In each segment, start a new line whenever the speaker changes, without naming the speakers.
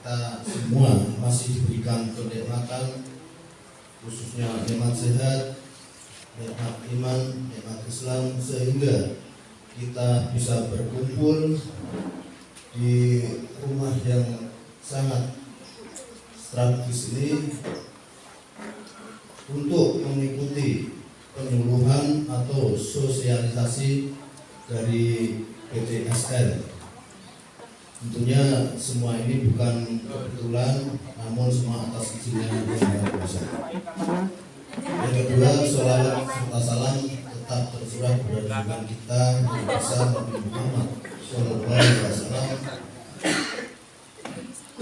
kita semua masih diberikan kenikmatan, khususnya nikmat sehat, nikmat iman, nikmat Islam, sehingga kita bisa berkumpul di rumah yang sangat strategis ini untuk mengikuti penyuluhan atau sosialisasi dari PTSL. Tentunya semua ini bukan kebetulan, namun semua atas izinnya Yang Maha Kuasa. Yang kedua, sholawat serta salam tetap tercurah pada junjungan kita Nabi besar Nabi Muhammad Shallallahu Alaihi Wasallam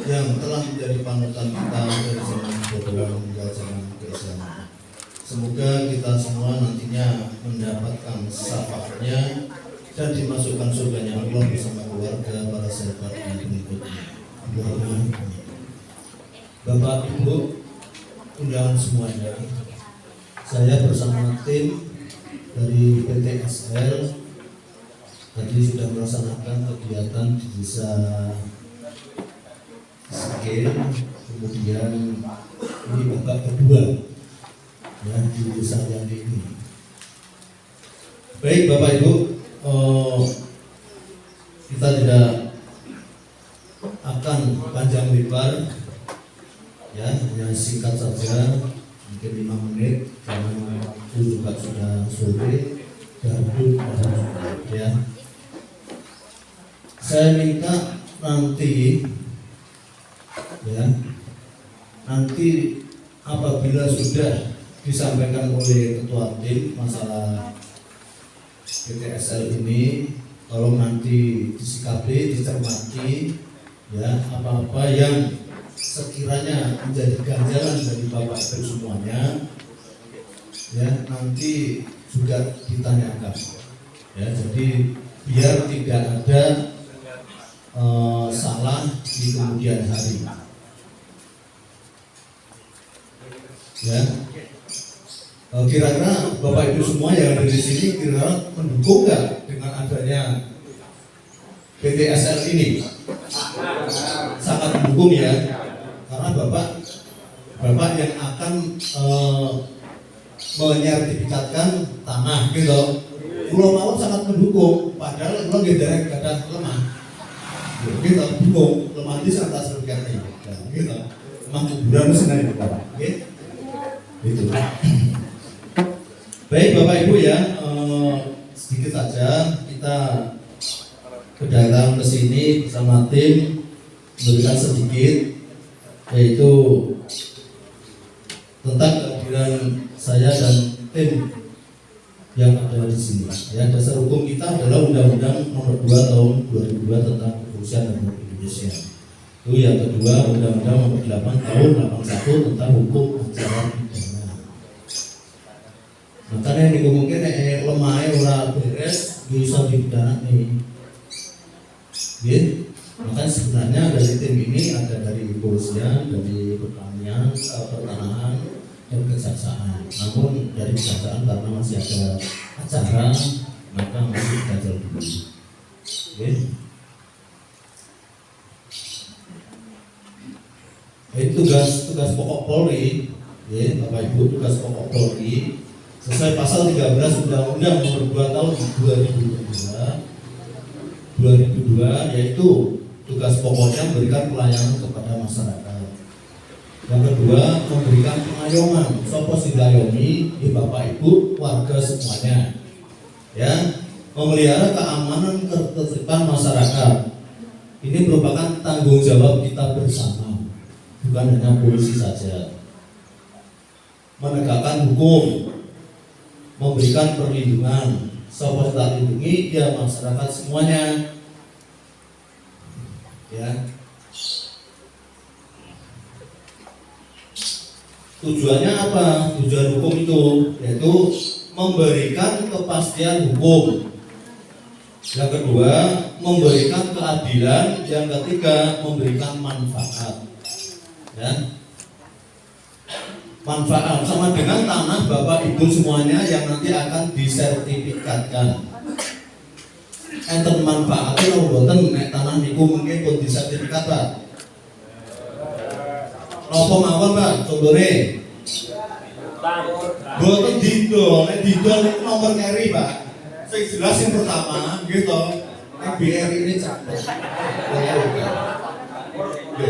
yang telah menjadi panutan kita dari zaman kedua hingga zaman keislaman. Semoga kita semua nantinya mendapatkan syafaatnya dan dimasukkan surganya Allah bersama keluarga, para sahabat dan pengikutnya. Bapak Ibu undangan semuanya, saya bersama tim dari PTSL tadi sudah melaksanakan kegiatan di desa Sikil, kemudian ini babak kedua ya di desa yang ini. Baik Bapak Ibu, kita tidak akan panjang lebar ya, hanya singkat saja, mungkin 5 menit karena waktu juga sudah sore dan ya. Saya minta nanti apabila sudah disampaikan oleh ketua tim masalah PTSL ini, tolong nanti disikapi, dicermati ya, apa-apa yang sekiranya menjadi ganjalan dari Bapak Ibu semuanya ya, nanti juga ditanyakan ya, jadi biar tidak ada salah di kemudian hari ya. Kira-kira Bapak Ibu semua yang ada di sini kira-kira mendukung nggak dengan adanya PTSL ini? Sangat mendukung ya, karena Bapak yang akan menyertifikatkan tanah gitu. Pulau mau sangat mendukung, padahal pulau gede kadang lemah. Gitu, dukung lemah di atas sertifikatnya. Gitu, emang kuburan senang Bapak. Gitu. Baik Bapak Ibu ya, sedikit saja kita kedatangan ke sini bersama tim memberikan sedikit, yaitu tentang kehadiran saya dan tim yang ada di sini. Ya, dasar hukum kita adalah Undang-Undang Nomor 2 Tahun 2002 tentang Kepolisian Republik Indonesia. Itu yang kedua, Undang-Undang Nomor 8 Tahun 81 tentang Hukum Acara Pidana. Makanya ini mungkin lemahnya orang beres bisa dipidana nih. Makanya sebenarnya dari tim ini ada dari kepolisian, dari pertanian, pertanahan, dan kejaksaan. Namun dari kejaksaan karena masih ada acara, maka masih gagal dulu. Ini tugas pokok Polri, Bapak Ibu, tugas pokok Polri sesuai pasal 13 Undang-Undang Nomor 2 Tahun 2002, yaitu tugas pokoknya memberikan pelayanan kepada masyarakat. Yang kedua, memberikan pengayoman, sopo sindayomi di Bapak Ibu warga semuanya, ya, memelihara keamanan ketertiban masyarakat. Ini merupakan tanggung jawab kita bersama, bukan hanya polisi saja. Menegakkan hukum, memberikan perlindungan, sopo tak lindungi ya masyarakat semuanya, ya. Tujuannya apa? Tujuan hukum itu yaitu memberikan kepastian hukum. Yang kedua, memberikan keadilan. Yang ketiga, memberikan manfaat. Ya. Manfaat sama dengan tanah Bapak Ibu semuanya yang nanti akan disertifikatkan. Enten manfaatnya kalau boten nek tanah niku mungkin pun disertifikat Pak. Apa mawon, Pak? Contohnya boten didol, nek didol niku nomor keri, Pak. Sing jelas yang pertama, gitu. Nek BRI ini capek.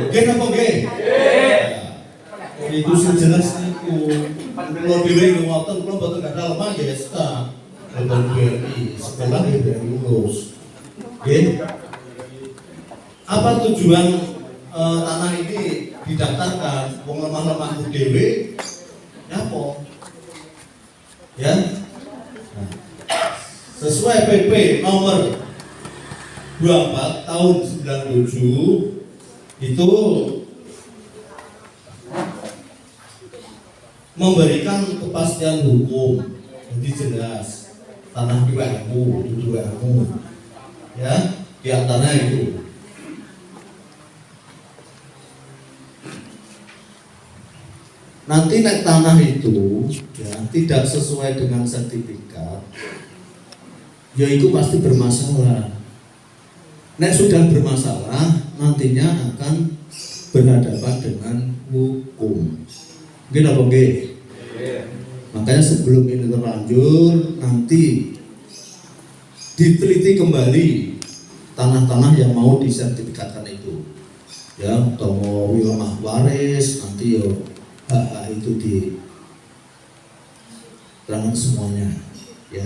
Nggih napa nggih? Itu sing jelas niku. Kula dhewe ngoten, kula boten gadah lemah ya SK. Boten BRI, sekolah ya BRI lulus. Nggih. Apa tujuan tanah ini didaftarkan? Wong lemah-lemah dhewe apa? Ya. Nah, sesuai PP nomor 24 tahun 97 itu memberikan kepastian hukum. Jadi jelas tanah di WMU, di WMU, ya, di antaranya itu. Nanti naik tanah itu ya tidak sesuai dengan sertifikat, ya itu pasti bermasalah. Nek sudah bermasalah, nantinya akan berhadapan dengan hukum. Gini apa nggih? Makanya sebelum ini terlanjur, nanti diteliti kembali tanah-tanah yang mau disertifikatkan itu. Ya, atau mau wilayah waris, nanti yo itu di terangkan semuanya, ya.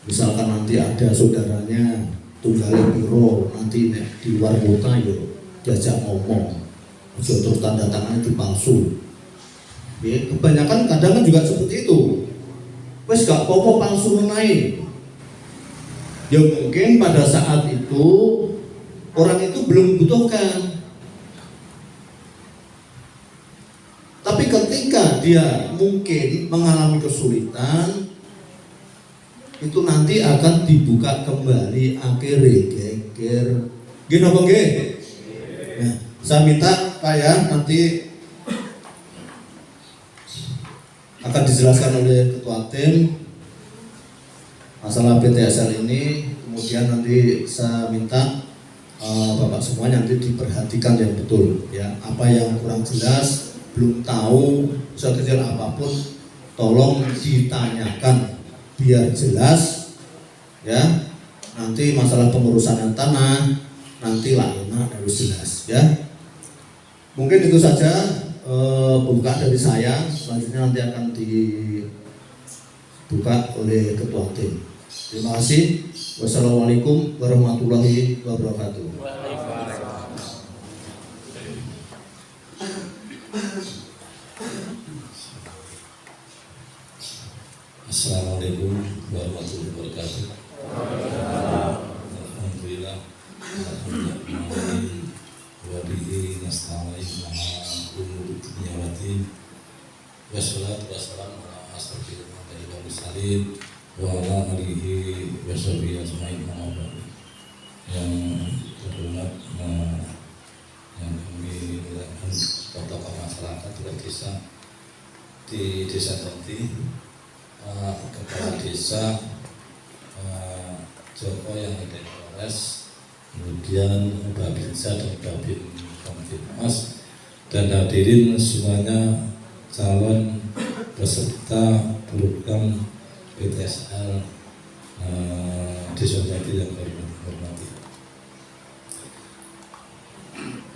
Misalkan nanti ada saudaranya tunggal piro, nanti di luar kota yo diajak ngomong, terus tanda tangan itu palsu. Ya, kebanyakan kadang kan juga seperti itu. Wes gak popo palsu naik. Ya mungkin pada saat itu orang itu belum butuhkan. Tapi ketika dia mungkin mengalami kesulitan, itu nanti akan dibuka kembali akhirnya geger. Gini apa nggih? Ya, saya minta Pak ya, nanti akan dijelaskan oleh Ketua Tim masalah PTSL ini. Kemudian nanti saya minta Bapak semuanya nanti diperhatikan yang betul, ya. Apa yang kurang jelas, belum tahu, sekecil apapun, tolong ditanyakan biar jelas, ya. Nanti masalah pengurusan tanah nanti lah enak harus jelas, ya. Mungkin itu saja pembukaan dari saya. Selanjutnya nanti akan dibuka oleh Ketua Tim. Terima kasih. Wassalamualaikum warahmatullahi wabarakatuh.
Assalamualaikum warahmatullahi wabarakatuh. Alhamdulillah. Wabihi nasta'in ala umuri dunya waddin. Wassalatu wassalamu ala asrofil anbiya'i wal mursalin wa ala alihi wa sahbihi ajma'in. Yang terhormat yang kami muliakan tokoh masyarakat desa di Desa Tonti, Kepala Desa Joko yang ada di Polres, kemudian Babinsa dan Babin Kamtibmas, dan hadirin semuanya calon peserta program PTSL Desa Jati yang kami hormati.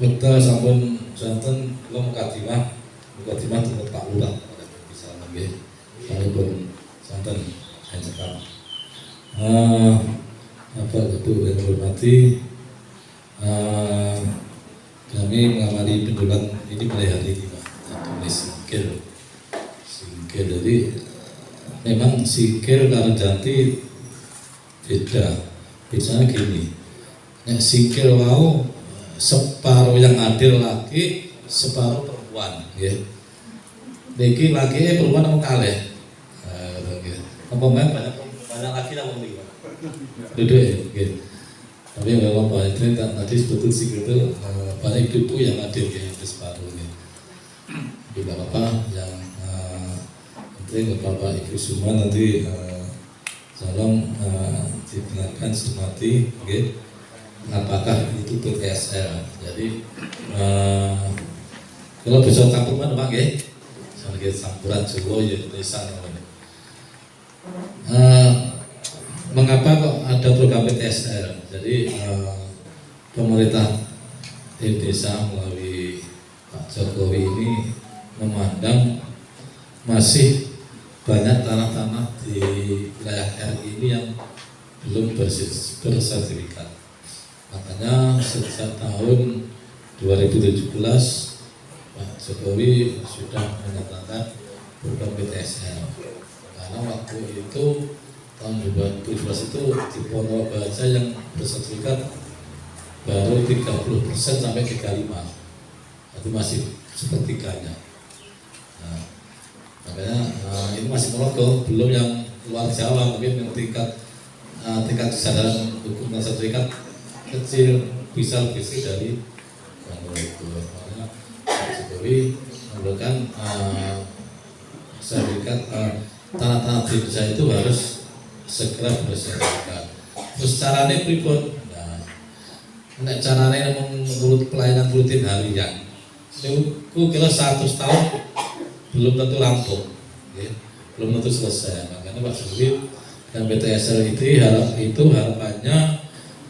Betul sampun janten kula mukadimah dengan Pak Lurah bisa nggih. Walaupun santen yang cekap. Bapak Ibu yang hormati, kami mengamali penjualan ini mulai hari ini, Pak. Tulis singkil. Jadi memang singkil karo janti beda. Biasanya gini, singkil mau separuh yang adil laki, separuh perempuan, ya. Niki laki perempuan apa kalih? Apa banyak laki apa perempuan? Duduk ya, gitu. Tapi memang Pak Idris tadi sebetulnya sih itu banyak ibu yang adil ya, itu separuhnya. Tidak apa-apa, yang penting Bapak Ibu semua nanti tolong dibenarkan semati, gitu. Apakah itu PTSL? Jadi Kalau bisa campuran Pak nggih. Saniki campuran Jawa ya Indonesia namanya. Mengapa kok ada program PTSL? Jadi pemerintah Indonesia melalui Pak Jokowi ini memandang masih banyak tanah-tanah di wilayah RI ini yang belum bersertifikat. Makanya sejak tahun 2017 Pak Jokowi sudah menyatakan program PTSL. Karena waktu itu tahun 2017 itu di Purwabaca yang bersertifikat baru 30% sampai 35%, itu masih sepertiganya. Nah, makanya ini masih Merauke, belum yang luar Jawa mungkin yang tingkat kesadaran hukum dan sertifikat kecil bisa lebih kecil dari itu. Makanya Pak Jokowi menurunkan sertifikat tanah-tanah di desa itu harus segera bersertifikat. Terus caranya pripun? Nah, caranya menurut pelayanan rutin harian itu kira 100 tahun belum tentu rampung, ya, belum tentu selesai. Makanya Pak Jokowi dan PTSL itu harapannya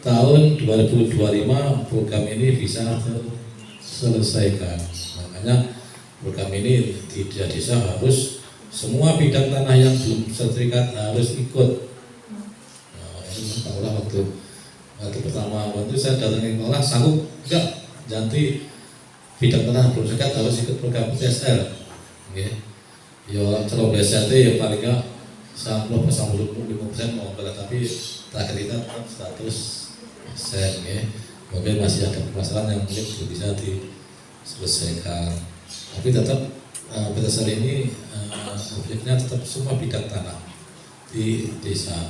tahun 2025 program ini bisa terselesaikan. Makanya program ini di desa harus semua bidang tanah yang belum sertifikat harus ikut. Nah, ini tahulah waktu pertama waktu saya datangi sekolah sanggup enggak ganti bidang tanah belum sertifikat harus ikut program PTSL. Ya kalau BST ya paling enggak 50-55% mau berat, tapi target kita 100%, ya. Mungkin masih ada permasalahan yang mungkin belum bisa diselesaikan, tapi tetap PTSL ini objeknya tetap semua bidang tanah di desa,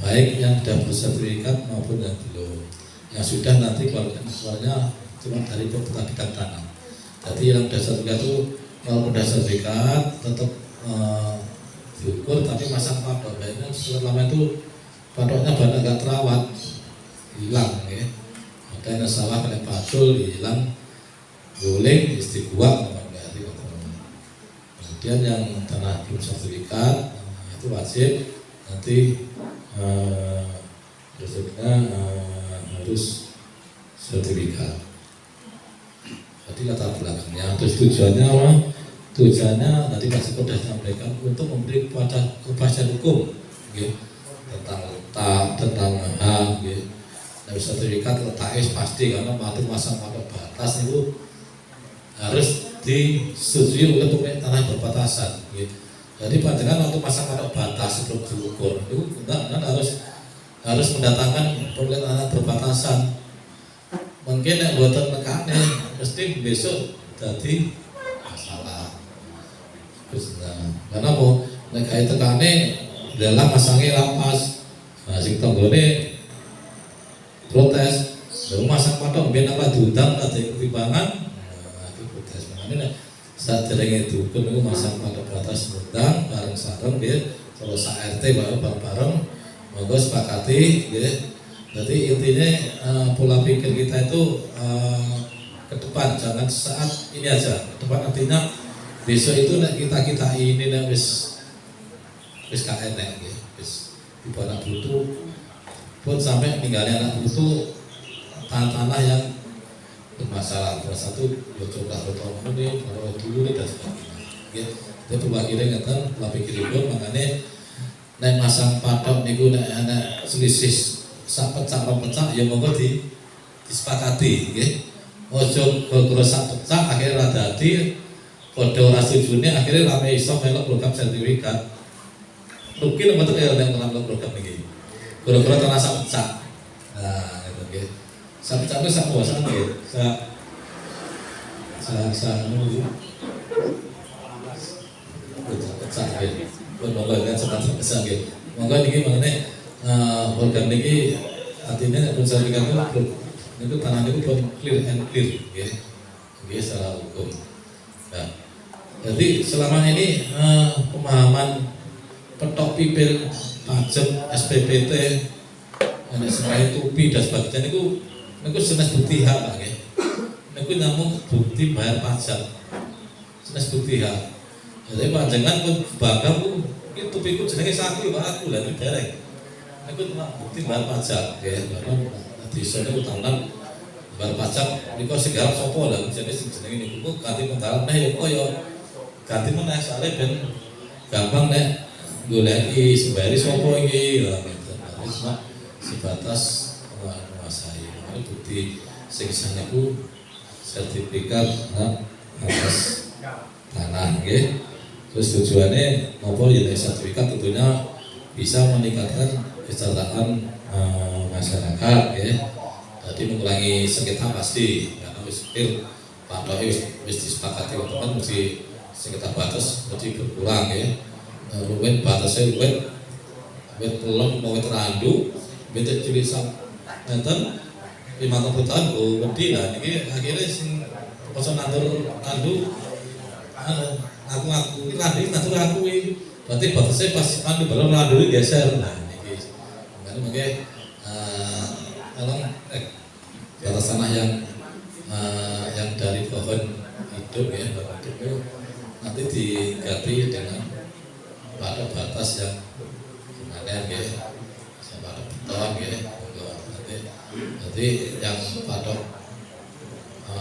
baik yang sudah bersertifikat maupun yang belum. Yang sudah nanti keluarnya cuma dari bidang tanah. Jadi yang sudah sertifikat itu kalau sudah sertifikat tetap diukur, tapi masang patok. Baiknya selama itu patoknya banyak gak terawat, hilang, ya. Makanya salah kena pacul hilang, guling, istiqwa, kemudian yang tanah belum sertifikat itu wajib nanti berikutnya harus sertifikat. Jadi latar belakangnya, terus tujuannya apa? Tujuannya tadi Pak Siko sudah sampaikan untuk memberi kepastian hukum, gitu, tentang hak, gitu. Nah, sertifikat letaknya pasti karena waktu masa pada batas itu harus disetujui oleh pemilik tanah berbatasan, gitu. Jadi panjangan waktu masa pada batas sebelum diukur itu harus mendatangkan pemilik tanah berbatasan. Mungkin yang buatan nekane mesti besok jadi masalah. Karena mau nekai tekane dalam masangnya lapas, nah sing tanggone protes, lalu masang patok biar apa diundang tadi pertimbangan, itu protes. Makanya saat tereng itu pun itu masang patok batas undang bareng sareng dia, kalau RT baru bareng monggo sepakati, gitu. Jadi intinya pola pikir kita itu ke depan, jangan saat ini aja. Ke depan artinya besok itu kita ini wis KN ya, wis di anak butuh pun sampai ninggalin anak butuh tanah yang bermasalah. Salah satu coba bertemu ini kalau dulu ini dan sebagainya. Jadi perwakilan ngeten pola pikir itu makanya naik masang patok niku nek ana selisih sak pecah ya monggo disepakati, nggih. Ojo gara-gara sak pecah akhirnya ra dadi padha ora setujune akhirnya rame iso melok program sertifikat. Rugi lho mboten ya nek melok program iki. Gara-gara tanah sak pecah. Nah, itu nggih. Sak pecah itu sak kuasa nggih. Sak pecah nggih. Monggo kan sempat pecah nggih. Monggo niki mengenai program ini artinya sertifikat itu tanah itu clear and clear, ya, secara hukum. Nah, jadi selama ini pemahaman petok pipil, pajak, SPPT, semuanya tupi dan sebagainya itu jenis bukti hak, ya. Itu namun bukti bayar pajak. jenis bukti ya. Jadi panjangan pun bangga pun itu piku jenenge saku Pak aku lah dereng. Aku bukti bayar pajak ya, karena di sana utanan bayar pajak niku segala sapa lah jenis jenenge niku ganti penggalan ya kok ya ganti meneh soalnya ben gampang nek goleki sembayari sapa iki lah gitu. Cuma sebatas menguasai. Ini bukti sing sanyaku sertifikat atas tanah nggih. Terus tujuannya maupun ya sertifikat tentunya bisa meningkatkan kesejahteraan masyarakat ya. Jadi mengurangi sengketa pasti karena wis padha wis disepakati teman mesti sengketa batas mesti berkurang ya. Luwih batasnya luwih pelem mau terandu beda cilik sak ngeten 50 tahun kok wedi lah niki akhirnya sing poso nandur tandu aku randu nandur aku iki berarti batasnya pas tandu baru nandur geser nah niki makanya tolong batas tanah yang dari pohon hidup ya pohon hidup itu nanti diganti dengan pada batas yang gimana ya pada beton ya nanti yang pada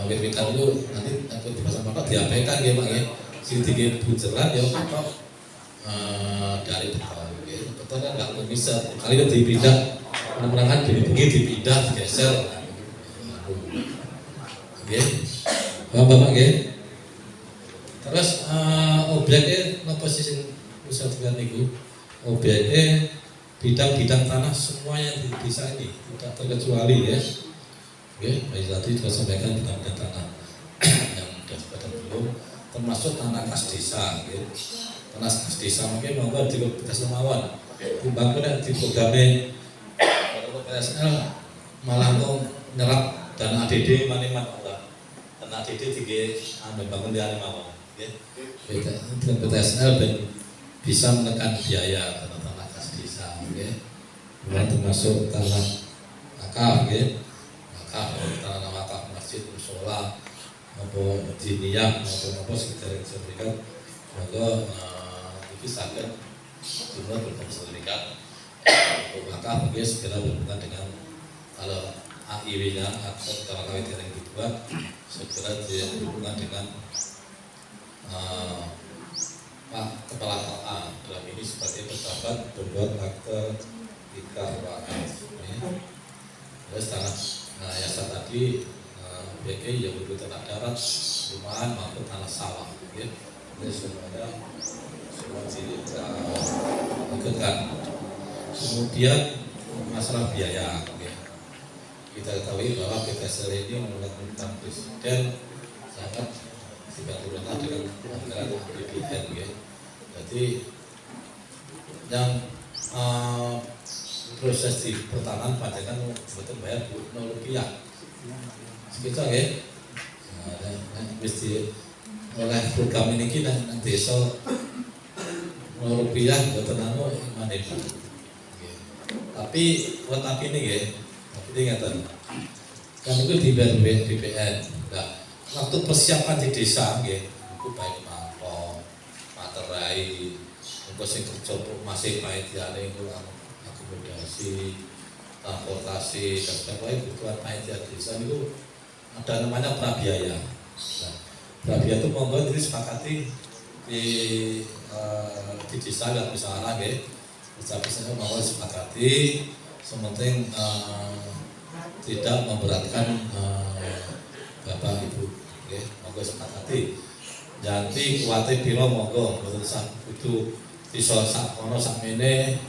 wit-witan itu nanti di pasang patok diabaikan ya Pak ya sing tinggi bujeran ya patok dari beton ya beton kan nggak bisa kali itu dipindah penambangan bengi dipindah digeser ya Bapak ya terus objeknya apa sih pusat dengan itu objeknya bidang-bidang tanah semua yang bisa ini tidak terkecuali ya. Oke, baik tadi kita sampaikan bidang-bidang tanah yang sudah sebagian belum termasuk tanah kas desa ya. Tanah kas desa mungkin mau di Bekas Lemawan dibangun di programnya PSL malah mau nyerap dana ADD mana-mana dana ADD tiga bangun di Lemawan ya. Dengan PSL dan bisa menekan biaya tanah kas desa ya. Termasuk tanah wakaf ya. Wakaf tanah wakaf masjid musola maupun diniyah maupun apa sekitar sertifikat maka dipisahkan jumlah bersertifikat wakaf ya segera berhubungan dengan kalau AIW nya atau kalau kawin yang dibuat segera berhubungan dengan Pak Kepala KA dalam ini sebagai pejabat membuat akte nikah wakaf. Terus tanah yayasan tadi BK yang berbeda tanah darat, rumahan maupun tanah sawah. Ini semuanya semua dilakukan. Kemudian masalah biaya. Kita ketahui bahwa PKSL ini melakukan presiden sangat dibantu dengan anggaran APBN ya. Jadi yang proses di pertanahan pajakan betul bayar Rp0 sekitar ya. Mesti oleh program ini kita desa Rp0 betul nano mana itu. Tapi buat apa ini ya? Tapi ingatan kan itu di BPN. Nah, waktu persiapan di desa nggih itu baik mangkok, materai, engko sing kerja masih panitiane iku akomodasi, transportasi, dan sebagainya kebutuhan panitia desa itu ada namanya prabiaya. Nah, prabiaya itu monggo jadi sepakati di desa nggak bisa arah nggih. Bisa monggo sepakati sementing tidak memberatkan Bapak Ibu, ya, monggo sepakati. Janti kuwate piro monggo, mboten sak kudu desa sak kono sak mene.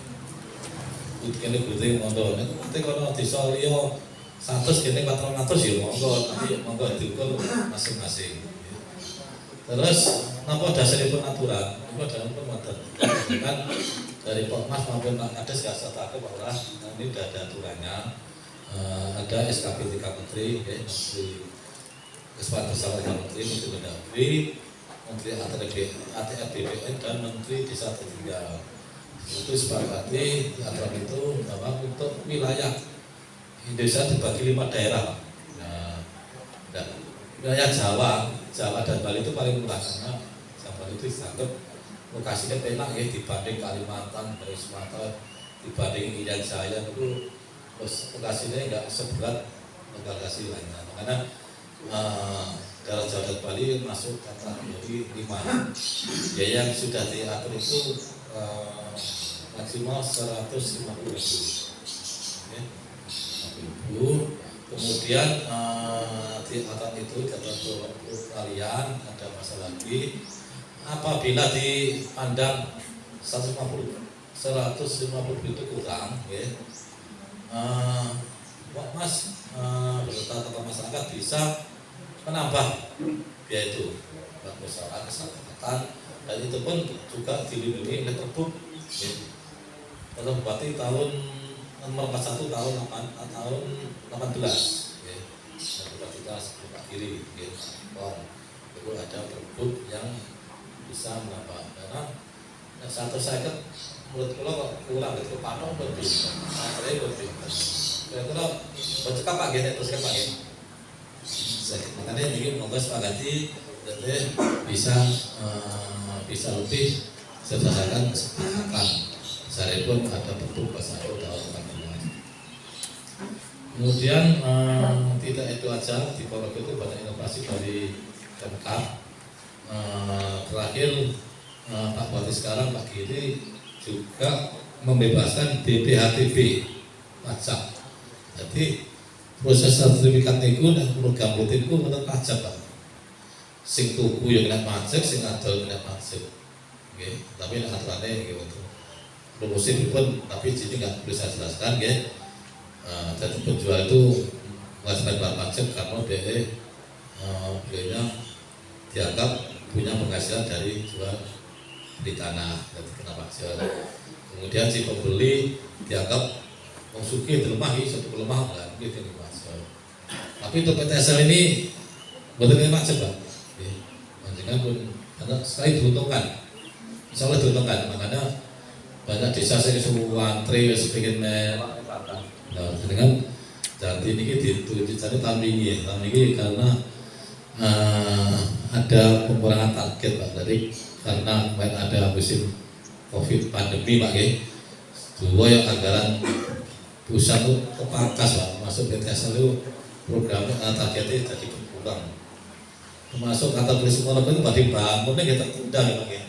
Kene kudu monggo. Nek kuwate kono desa liya 100 kene 400 ya monggo, nanti monggo diukur masing-masing. Terus napa dasaripun aturan? Niku dalem mboten. Kan dari Pokmas maupun Pak Kades gak setaku bahwa ini sudah ada aturannya. Ada SKP 3 Menteri, ya, Menteri Kesehatan Bersama dengan Menteri Mendagri, Menteri ATR BPN dan Menteri Desa Tertinggal. Itu sepakati aturan itu bahwa untuk wilayah Indonesia dibagi 5 daerah. Nah, wilayah Jawa dan Bali itu paling murah karena Bali itu dianggap lokasinya enak ya dibanding Kalimantan, dari Sumatera, dibanding Irian Jaya itu terus lokasinya nggak seberat lokasi lainnya. Karena daerah Jawa dan Bali masuk kategori 5. Biaya yang sudah diatur itu maksimal 150.000. Ya. Kemudian di atas itu tertentu kalian ada masalah lagi apabila dipandang 150 itu kurang ya. Mas beserta tokoh masyarakat bisa menambah biaya itu buat usaha kesehatan dan itu pun juga dilindungi oleh Perbup ya. Kalau Bupati tahun nomor 41 tahun 18 ya. Dan kita sebelah kiri ya. Itu ada Perbup yang bisa menambah karena satu saya menurut kalau kok kurang itu panon lebih lebih kira-kira bercakap Pak Gede terus kan Pak Gede makanya ini monggo sepakati jadi bisa lebih berdasarkan kesepakatan saya pun ada bentuk pasal tahun 2014. Kemudian tidak itu aja di Pondok itu banyak inovasi dari Pemkab. Terakhir Pak Bupati sekarang Pak Giri juga membebaskan BPHTB pajak. Jadi proses sertifikat itu dan program rutin itu menurut pajak Pak. Sing tuku yang kena pajak, sing adol kena pajak. Oke, tapi aturannya gitu. Rumusnya pun tapi jadi nggak perlu saya jelaskan ya. Dan penjual itu menghasilkan bayar pajak karena biayanya dianggap punya penghasilan dari jual di tanah dan kena pajak. Kemudian si pembeli dianggap sugih terlemah, satu kelemah nggak mungkin kena pajak. Tapi untuk PTSL ini betul kena pajak Pak. Jangan pun karena sekali diuntungkan, insya Allah diuntungkan. Makanya banyak desa saya semua antri sepingin nah dengan jadi ini dicari tahun ini karena ada pengurangan target Pak dari karena ada musim COVID pandemi Pak ya. Dua yang anggaran pusat itu kepangkas Pak, masuk BTS itu programnya targetnya jadi berkurang. Termasuk kata tulis semua itu tadi bangunnya kita tertunda ya Pak ya.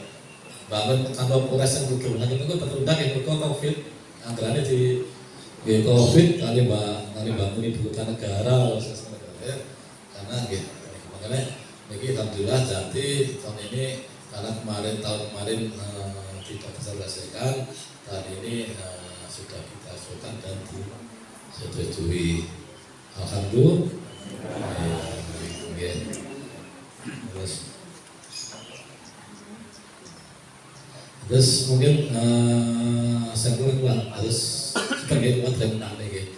Bangun kantor Polres yang berkewenangan itu tertunda yang COVID anggarannya di COVID kali bangun ibu kota negara karena gitu. Makanya ini alhamdulillah jadi tahun ini karena tahun kemarin tidak bisa diselesaikan, tahun ini sudah kita usulkan dan disetujui. Alhamdulillah. Terus mungkin saya kurang harus sebagai umat yang menang nih.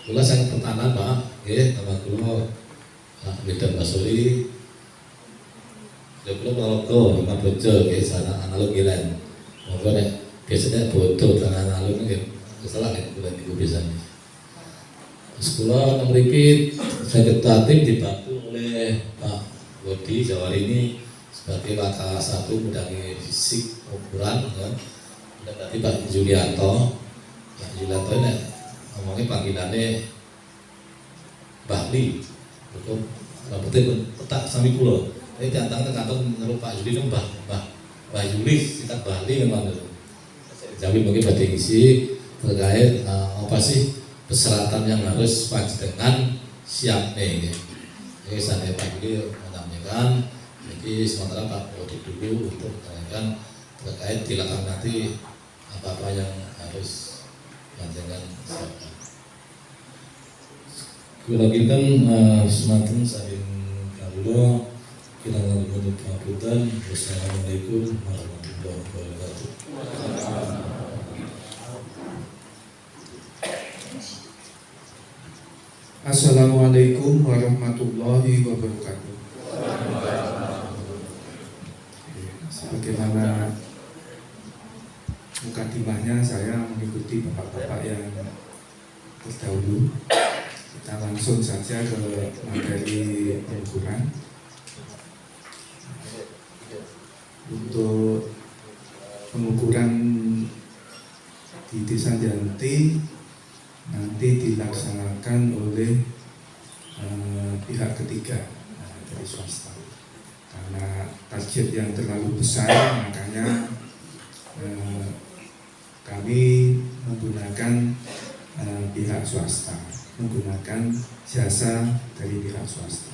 Kalau saya pertama Pak, nama kulo beda Basuri, kulo Maroko, Lima Bojo, sana analog gilan. Mungkin biasanya bodoh dengan analog nih, salah nih kulo itu biasanya. Sekolah memiliki sekretariat dibantu oleh Pak Bodi Jawari ini sebagai wakil satu bidang fisik ukuran kan. Dan nanti Pak Julianto ini ngomongnya panggilannya Bahli, untuk rambutnya petak sami kulo. Ini datang ke kantor menurut Pak Juli itu Mbah Juli kita Bahli memang dulu. Jadi mungkin pada isi terkait apa sih persyaratan yang harus panjenengan siap nih. Jadi saya Pak Juli menyampaikan, jadi sementara Pak Bodi dulu untuk menanyakan terkait dilakukan nanti apa-apa yang harus panjenengan siapkan. Kula kinten semanten saking kawula kirang langkung pangapunten. Wassalamualaikum warahmatullahi wabarakatuh.
Assalamualaikum warahmatullahi wabarakatuh. Sebagaimana mukadimahnya saya mengikuti bapak-bapak yang terdahulu. Kita langsung saja ke materi pengukuran. Desa Janti nanti dilaksanakan oleh pihak ketiga dari swasta. Karena target yang terlalu besar, makanya kami menggunakan pihak swasta, menggunakan jasa dari pihak swasta.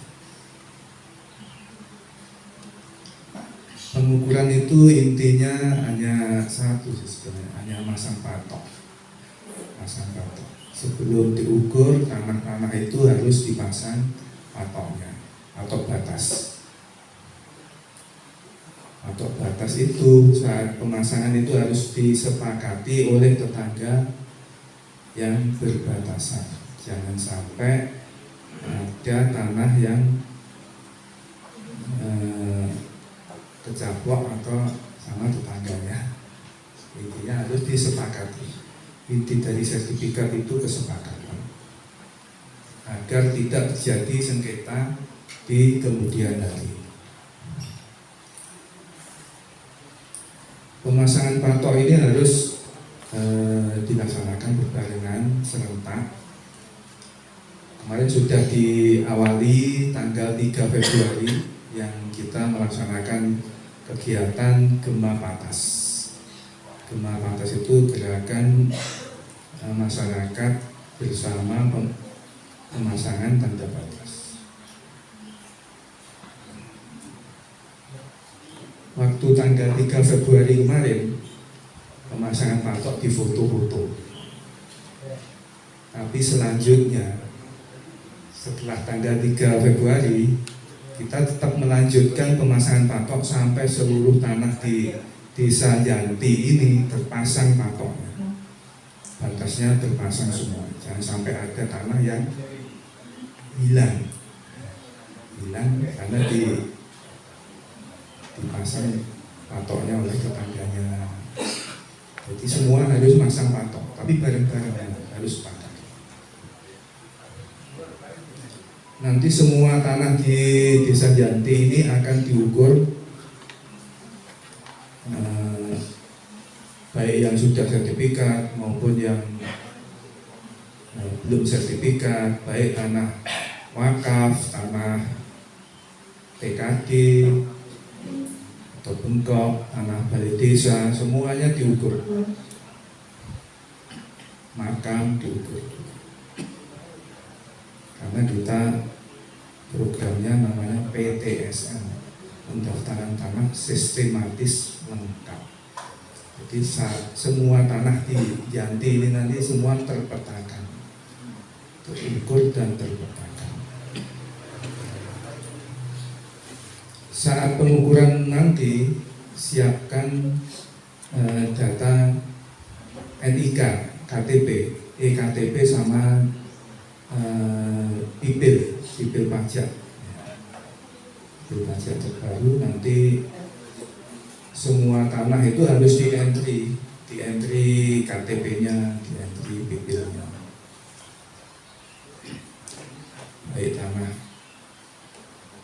Pengukuran itu intinya hanya satu sebenarnya, hanya masang patok. Sebelum diukur tanah-tanah itu harus dipasang patoknya, patok batas. Patok batas itu saat pemasangan itu harus disepakati oleh tetangga yang berbatasan. Jangan sampai ada tanah yang kecaplok atau sama tetangganya. Intinya harus disepakati. Inti dari sertifikat itu kesepakatan agar tidak terjadi sengketa di kemudian hari. Pemasangan patok ini harus dilaksanakan berbarengan serentak. Kemarin sudah diawali tanggal 3 Februari yang kita melaksanakan kegiatan Gema Patas. Gema Patas itu gerakan masyarakat bersama pemasangan tanda batas. Waktu tanggal 3 Februari kemarin pemasangan patok difoto-foto. Tapi selanjutnya setelah tanggal 3 Februari kita tetap melanjutkan pemasangan patok sampai seluruh tanah di Desa Janti ini terpasang patoknya. Batasnya terpasang semua. Jangan sampai ada tanah yang hilang karena dipasang patoknya oleh tetangganya. Jadi semua harus masang patok, tapi bareng-bareng harus sepakat. Nanti semua tanah di Desa Janti ini akan diukur, baik yang sudah sertifikat maupun yang belum sertifikat, baik tanah wakaf, tanah TKD atau bengkok, tanah balai desa, semuanya diukur. Makam diukur. Karena kita programnya namanya PTSM, pendaftaran tanah sistematis lengkap. Jadi semua tanah di Janti ini nanti semua terpetakan, terukur dan terpetakan. Saat pengukuran nanti siapkan data NIK, KTP, EKTP sama pipil pajak. Pipil pajak terbaru. Nanti semua tanah itu harus di entry KTP-nya, di entry pipilnya. Baik tanah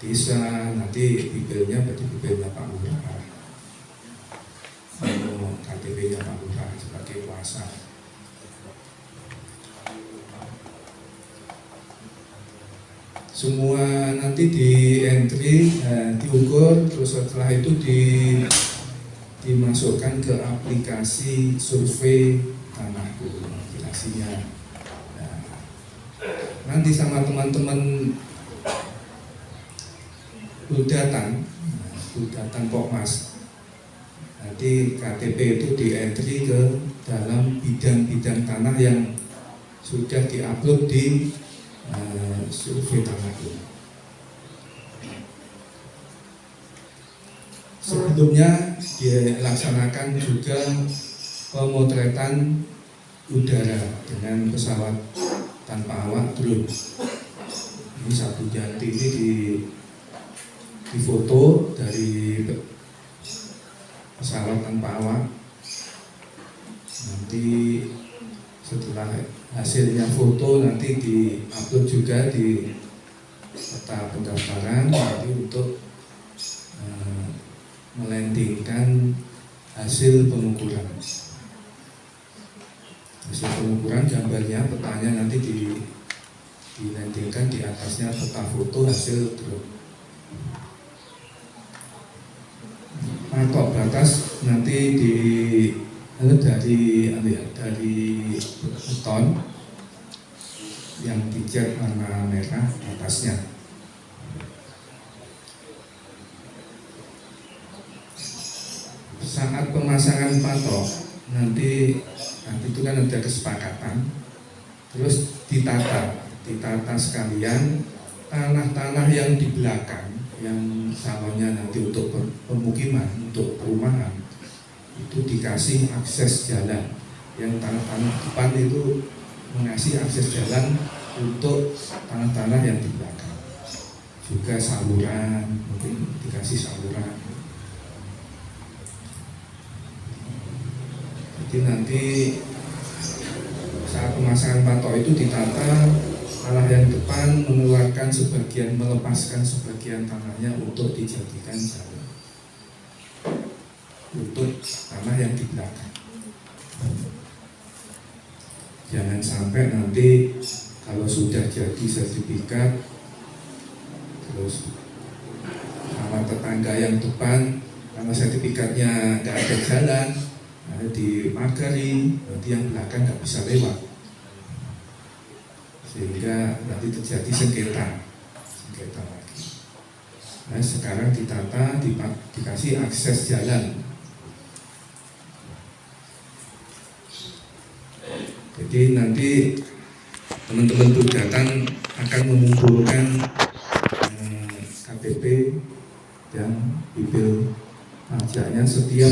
desa, nanti pipilnya berarti pipilnya Pak Lurah, KTP-nya Pak Lurah sebagai kuasa. Semua nanti di entry, diukur, terus setelah itu dimasukkan ke aplikasi survei tanahku, aplikasinya. Nah, nanti sama teman-teman Budatan Pokmas, nanti KTP itu di entry ke dalam bidang-bidang tanah yang sudah diupload di survei tanahku. Sebelumnya dilaksanakan juga pemotretan udara dengan pesawat tanpa awak drone. Ini satu Janti ini difoto dari pesawat tanpa awak. Nanti setelah hasilnya foto nanti diupload juga di peta pendaftaran nanti untuk melandingkan hasil pengukuran. hasil pengukuran gambarnya, petanya nanti dilandingkan di atasnya peta foto hasil drone. Patok batas nanti dari beton yang dicat warna merah atasnya. Saat pemasangan patok nanti itu kan ada kesepakatan, terus ditata sekalian tanah-tanah yang di belakang yang salonnya nanti untuk pemukiman, untuk perumahan itu dikasih akses jalan. Yang tanah-tanah depan itu mengasih akses jalan untuk tanah-tanah yang di belakang. Juga saluran, mungkin dikasih saluran. Jadi nanti saat pemasangan patok itu ditata, tanah yang depan melepaskan sebagian tanahnya untuk dijadikan jalan untuk tanah yang di belakang. Jangan sampai nanti kalau sudah jadi sertifikat terus sama tetangga yang depan karena sertifikatnya nggak ada jalan, dimagari, nanti yang belakang nggak bisa lewat, sehingga nanti terjadi sengketa lagi. Nah, sekarang ditata, dikasih akses jalan. Jadi nanti teman-teman Budjatan akan mengumpulkan KTP dan bibir pajaknya setiap